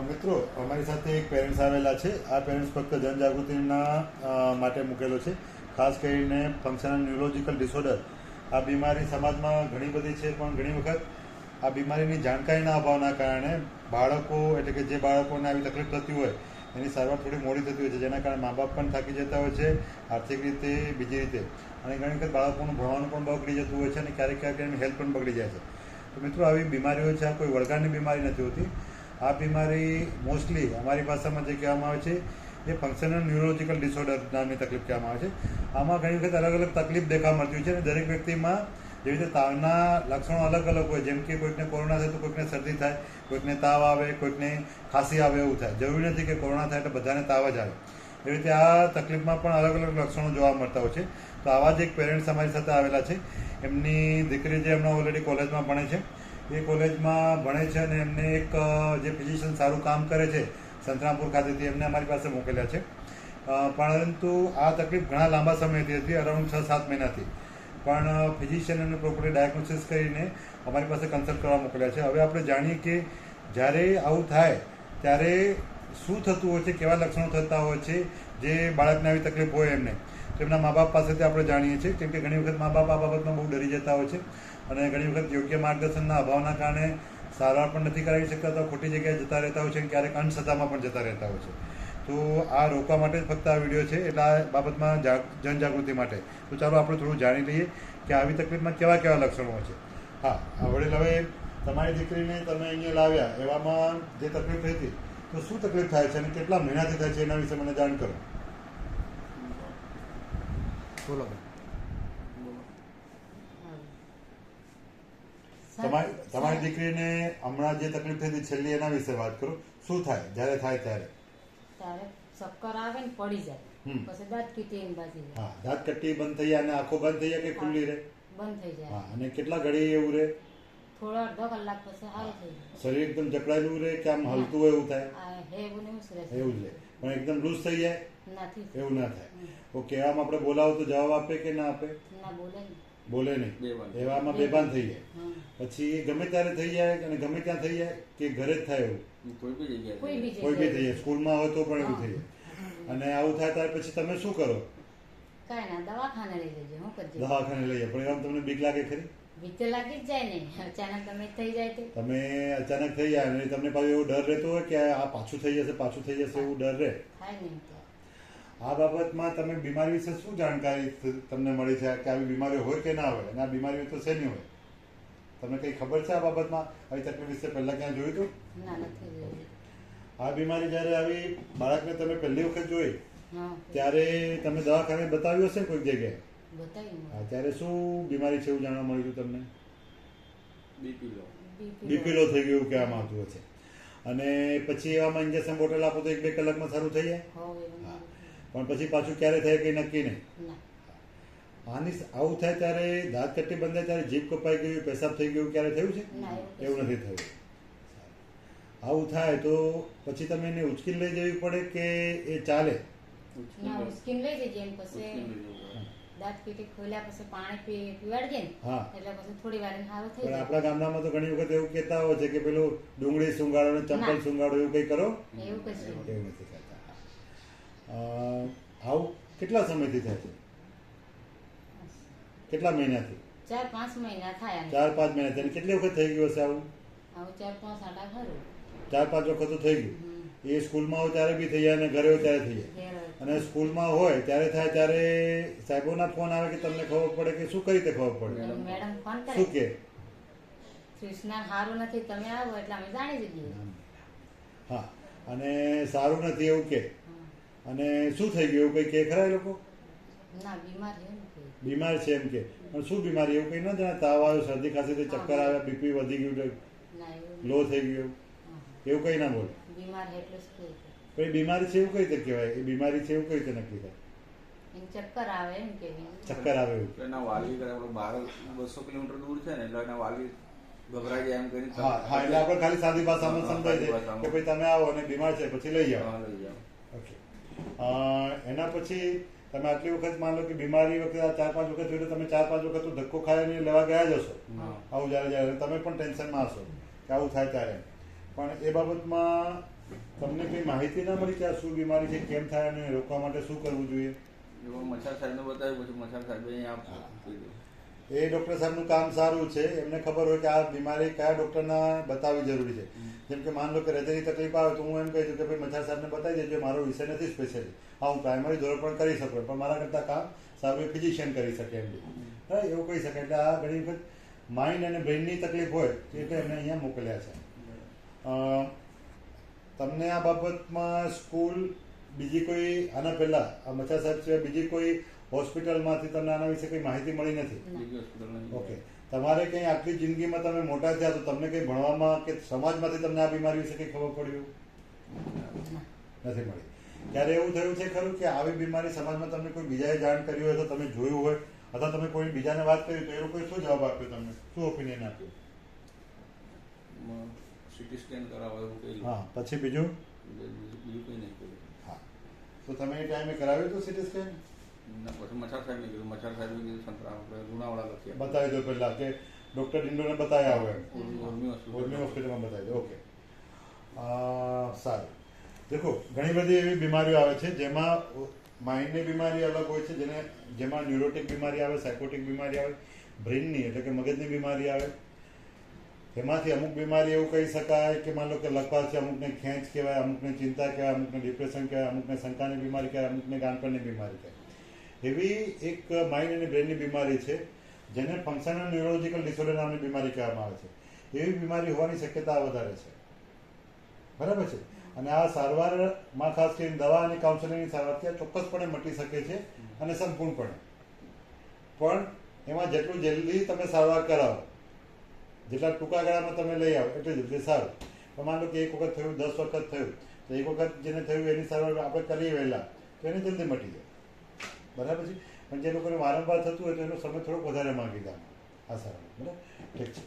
મિત્રો અમારી સાથે એક પેરેન્ટ્સ આવેલા છે. આ પેરેન્ટ્સ ફક્ત જનજાગૃતિના માટે મૂકેલો છે. ખાસ કરીને ફંક્શનલ ન્યુરોલોજીકલ ડિસઓર્ડર આ બીમારી સમાજમાં ઘણી બધી છે, પણ ઘણી વખત આ બીમારીની જાણકારીના અભાવના કારણે બાળકો એટલે કે જે બાળકોને આવી તકલીફ થતી હોય એની સારવાર થોડી મોડી થતી હોય છે, જેના કારણે મા બાપ પણ થાકી જતા હોય છે આર્થિક રીતે, બીજી રીતે, અને ઘણી વખત બાળકોનું ભણવાનું પણ બગડી જતું હોય છે અને ક્યારેક ક્યારેક એની હેલ્થ પણ બગડી જાય છે. તો મિત્રો, આવી બીમારીઓ છે, આ કોઈ વળગાડની બીમારી નથી હોતી. આ બીમારી મોસ્ટલી અમારી ભાષામાં જે કહેવામાં આવે છે એ ફંક્શનલ ન્યુરોલોજીકલ ડિસઓર્ડર નામની તકલીફ કહેવામાં આવે છે. આમાં ઘણી વખત અલગ અલગ તકલીફ દેખાવા મળતી હોય છે અને દરેક વ્યક્તિમાં જેવી રીતે તાવના લક્ષણો અલગ અલગ હોય, જેમ કે કોઈકને કોરોના થાય તો કોઈકને શરદી થાય, કોઈકને તાવ આવે, કોઈકને ખાંસી આવે, એવું થાય. જરૂરી નથી કે કોરોના થાય એટલે બધાને તાવ જ આવે. એવી રીતે આ તકલીફમાં પણ અલગ અલગ લક્ષણો જોવા મળતા હોય છે. તો આવા જ એક પેરેન્ટ્સ અમારી સાથે આવેલા છે. એમની દીકરી જે હમણાં ઓલરેડી કોલેજમાં ભણે છે, એ કોલેજમાં ભણે છે અને એમને એક જે ફિઝિશિયન સારું કામ કરે છે સંતરામપુર ખાતેથી, એમને અમારી પાસે મોકલ્યા છે. પરંતુ આ તકલીફ ઘણા લાંબા સમયથી હતી, અરાઉન્ડ 6-7 મહિનાથી. પણ ફિઝિશિયન એમને પ્રોપરલી ડાયગ્નોસિસ કરીને અમારી પાસે કન્સલ્ટ કરવા મોકલ્યા છે. હવે આપણે જાણીએ કે જ્યારે આવું થાય ત્યારે શું થતું હોય છે, કેવા લક્ષણો થતા હોય છે જે બાળકને આવી તકલીફ હોય એમને. તો એમના મા બાપ પાસેથી આપણે જાણીએ છીએ, કેમ કે ઘણી વખત મા બાપ આ બાબતમાં બહુ ડરી જતા હોય છે અને ઘણી વખત યોગ્ય માર્ગદર્શનના અભાવના કારણે સારવાર પણ નથી કરાવી શકતા, તો ખોટી જગ્યાએ જતા રહેતા હોય છે અને ક્યારેક અંધશ્રદ્ધામાં પણ જતા રહેતા હોય છે. તો આ રોકવા માટે જ ફક્ત આ વિડીયો છે, એટલે આ બાબતમાં જનજાગૃતિ માટે. તો ચાલો આપણે થોડું જાણી લઈએ કે આવી તકલીફમાં કેવા કેવા લક્ષણો છે. હા, વડીલ, હવે તમારી દીકરીને તમે અહીંયા લાવ્યા, એવામાં જે તકલીફ થઈ હતી, તો શું તકલીફ થાય છે અને કેટલા મહિનાથી થાય છે એના વિશે મને જાણ કરો. બોલો. તમારી દીકરીને હમણાં જે તકલીફ થઈ હતી છેલ્લી, એના વિશે વાત કરો. શું થાય જ્યારે થાય ત્યારે? ત્યારે ચક્કર આવે ને પડી જાય, પછી દાંત કીટી એમ બાજી જાય. હા, દાંત કટ્ટી બંધ થઈ જાય અને આંખો બંધ થઈ જાય કે ખુલ્લી રહે? બંધ થઈ જાય. હા, અને કેટલા ઘડી એવું રહે? થોડો અડધો કલાક પછી સારું થઈ જાય. શરીર એકદમ જકડાયેલું રહે કે આમ હલતું હોય એવું થાય? એવું ને એવું જ રહે, પણ એકદમ લૂઝ થઈ જાય? નથી, એવું ના થાય. ઓકે, આમ આપણે બોલાવો તો જવાબ આપે કે ના આપે? ના બોલે ને. બોલે નહીં, એવામાં બેભાન થઈ જાય. પછી ગમે ત્યારે થઈ જાય અને ગમે ત્યાં થઈ જાય કે ઘરે જ થાય એવું? કોઈ બી થઈ જાય, સ્કૂલમાં હોય તો પણ એવું થઈ જાય. અને આવું થાય ત્યારે પછી તમે શું કરો? કાંઈ ના, દવાખાને લઈ જજો. હું કરજો? દવાખાને લઈ જાય, પણ એમ તમને બીક લાગે ખરી? બીક તો લાગી જ જાય ને, અચાનક તમે થઈ જાય તો. તમે અચાનક થઈ જાય અને તમને પાછું એવો ડર રહેતો હોય કે આ પાછું થઈ જશે, પાછું થઈ જશે, એવું ડર રહે? થાય નહીં તો. આ બાબતમાં તમે બીમારી વિશે શું જાણકારી તમને મળી છે કે આવી બીમારીઓ હોય કે ના હોય, અને આ બીમારીઓ તો શેની હોય? તમને કંઈ ખબર છે આ બાબતમાં? આવી તકલીફ વિશે પહેલા ક્યાં જોયું હતું? ના, નથી જોયું. આ બીમારી જ્યારે આવી બાળકને તમે પહેલી વખત જોઈ હા, ત્યારે તમે દવાખાને બતાવ્યું હશે ને કોઈક જગ્યાએ? બતાવ્યું. હા, ત્યારે શું બીમારી છે એવું જાણવા મળ્યું હતું તમને? બીપી બીપી લો થઈ ગયું કહેવામાં આવતું હોય છે. અને પછી એવામાં ઇન્જેક્શન બોટલ આપો તો 1-2 કલાકમાં સારું થઈ જાય? હા, પણ પછી પાછું ક્યારે થાય કંઈ નક્કી નહીં. આની આવું થાય ત્યારે દાંત કટ્ટી બંધ થાય ત્યારે જીભ કપાઈ ગયું, પેશાબ થઈ ગયું, ક્યારે થયું છે? એવું નથી થયું. આવું થાય તો પછી તમે એને ઉચકીને લઈ જવી પડે કે એ ચાલે? ના, ઉચકીને લઈ જઈએ એમ. પછી દાંત પીટી ખોલ્યા પછી પાણી પીવાડીએ ને, હા, એટલે પછી થોડી વાર સારું થઈ પણ જાય. આપણા ગામડામાં તો ઘણી વખત એવું કહેતા હોય છે કે પેલું ડુંગળી સુંગાડો ને ચંપલ સુંગાડો, એવું કંઈ કરો? એવું કશું એવું નથી કરતા. આવું કેટલા સમયથી થાય છે? કેટલા મહિનાથી? 4-5 મહિના થાય. 4-5 મહિનાથી. અને કેટલી વખત થઈ ગયું હશે આવું? આવું 4-5 આડા ખરું. 4-5 વખત તો થઈ ગયું. એ સ્કૂલમાં હોય ત્યારે બી થઈ જાય અને ઘરે હોય ત્યારે થઈ જાય. અને સ્કૂલમાં હોય ત્યારે થાય ત્યારે સાહેબોના ફોન આવે કે તમને ખબર પડે કે શું, કઈ રીતે ખબર પડે? મેડમ ફોન કરે, શું કે કૃષ્ણ સારું નથી, તમે આવો એટલે અમે જાણી જઈએ. હા, અને સારું નથી એવું કે, અને શું થઈ ગયું એવું કઈ કે ખરા એ લોકો? ના, બીમાર છે ને. બીમાર છે એમ કે, પણ શું બીમારી એવું કઈ ન જાણે? તાવ આવ્યો, શરદી ખાંસી, ચક્કર આવ્યા, બીપી વધી ગયું, લો થઈ ગયું, એવું કઈ ના બોલે? બીમાર એટલે શું? પણ બીમારી છે એવું કઈ રીતે કહેવાય? એ બીમારી છે એવું કઈ રીતે નક્કી થાય? ચક્કર આવે એમ કે ચક્કર આવે એવું? એના વાલી 200 કિલોમીટર દૂર છે ને, એટલે એના વાલી ગભરાઈ જાય એમ કરી. હા, એટલે આપણે ખાલી સાદી ભાષામાં સમજાય છે કે ભાઈ તમે આવો અને બીમાર છે પછી લઈ જાઓ. ઓકે. એના પછી તમે આટલી વખત માન લો કે બીમારી વખતે 4-5 વખત જોયું, તમે 4-5 વખત તો ધક્કો ખાઈને લેવા ગયા જ હશો આવું, જ્યારે તમે પણ ટેન્શનમાં હશો કે આવું થાય ત્યારે. પણ એ બાબતમાં તમને કઈ માહિતી ના મળી કે આ શું બીમારી છે, કેમ થાય અને રોકવા માટે શું કરવું જોઈએ? મચ્છર સાહેબને બતાવ્યું, પછી મચ્છર સાહેબે અહીંયા કીધું. એ ડૉક્ટર સાહેબનું કામ સારું છે, એમને ખબર હોય કે આ બીમારી કયા ડૉક્ટરના બતાવવી જરૂરી છે. જેમ કે માન લો કે હૃદયની તકલીફ આવે તો હું એમ કહી દઉં કે ભાઈ મચ્છર સાહેબને બતાવી દેજો, મારો વિષય નથી સ્પેશિયલી. હા, હું પ્રાઇમરી ધોરણ પણ કરી શકું, પણ મારા કરતાં કામ સારું ફિઝિશિયન કરી શકે એમ હા, એવું કહી શકાય. એટલે આ ઘણી વખત માઇન્ડ અને બ્રેઇનની તકલીફ હોય એટલે એમને અહીંયા મોકલ્યા છે. તમને આ બાબતમાં સ્કૂલ બીજી કોઈ આના પહેલાં આ મચ્છર સાહેબ સિવાય બીજી કોઈ હોસ્પિટલમાંથી તમને આના વિશે કંઈ માહિતી મળી નથી? બીજી હોસ્પિટલ નહીં. ઓકે. તમારે કંઈ આટલી જિંદગીમાં તમે મોટા થયા તો તમને કંઈ ભણવામાં કે સમાજમાંથી તમને આ બીમારી વિશે કંઈ ખબર પડ્યું નથી મળી? ત્યારે એવું થયું છે ખરું કે આવી બીમારી સમાજમાં તમને કોઈ બીજાએ જાણ કરી હોય તો તમે જોયું હોય અથવા તમે કોઈ બીજાને વાત કરી તો એ લોકોએ શું જવાબ આપ્યો, તમને શું ઓપિનિયન આપ્યું? સીટી સ્કેન કરાવો એવું કહ્યું. હા, પછી બીજું? બીજું કંઈ નહીં કહ્યું. હા, તો તમે એ ટાઈમે કરાવ્યું હતું સીટી સ્કેન? ના, પછી મચ્છર સાહેબને કીધું. મચ્છર સાહેબે કીધું સંતરા આપણે લુણાવાડા લખીએ. બતાવી દો પહેલાં કે ડૉક્ટર ડિંડોને બતાવ્યા હોય ઉર્મી હોસ્પિટલ. ઉર્મી હોસ્પિટલમાં બતાવી દો. ઓકે, સારું. દેખો, ઘણી બધી એવી બીમારીઓ આવે છે જેમાં માઇન્ડની બીમારી અલગ હોય છે, જેમાં ન્યુરોટિક બીમારી આવે, સાયકોટિક બીમારી આવે, બ્રેઇનની એટલે કે મગજની બીમારી આવે. એમાંથી અમુક બીમારી એવું કહી શકાય કે માન લો કે લકવા છે, અમુકને ખેંચ કહેવાય, અમુકને ચિંતા કહેવાય, અમુકને ડિપ્રેશન કહેવાય, અમુકને શંકાની બીમારી કહેવાય, અમુકને ગાંઠપણની બીમારી કહેવાય. એવી એક માઇન્ડ અને બ્રેઇનની બીમારી છે જેને ફંક્શનલ ન્યુરોલોજીકલ ડિસઓર્ડર નામની બીમારી કહેવામાં આવે છે. એવી બીમારી હોવાની શક્યતા વધારે છે, બરાબર છે. અને આ સારવારમાં ખાસ કરીને દવા અને કાઉન્સેલિંગની સારવારથી આ ચોક્કસપણે મટી શકે છે અને સંપૂર્ણપણે. પણ એમાં જેટલું જલ્દી તમે સારવાર કરાવો, જેટલા ટૂંકા ગાળામાં તમે લઈ આવો એટલે જલ્દી સારું. પણ માન લો કે એક વખત થયું, 10 વખત થયું, તો એક વખત જેને થયું એની સારવાર આપણે કરીએ વહેલા તો એને જલ્દી મટી જાય, બરાબર છે. પણ જે લોકોને વારંવાર થતું હોય તો એનો સમય થોડોક વધારે માંગી દે આ સારવાર, બરાબર? ઠીક છે.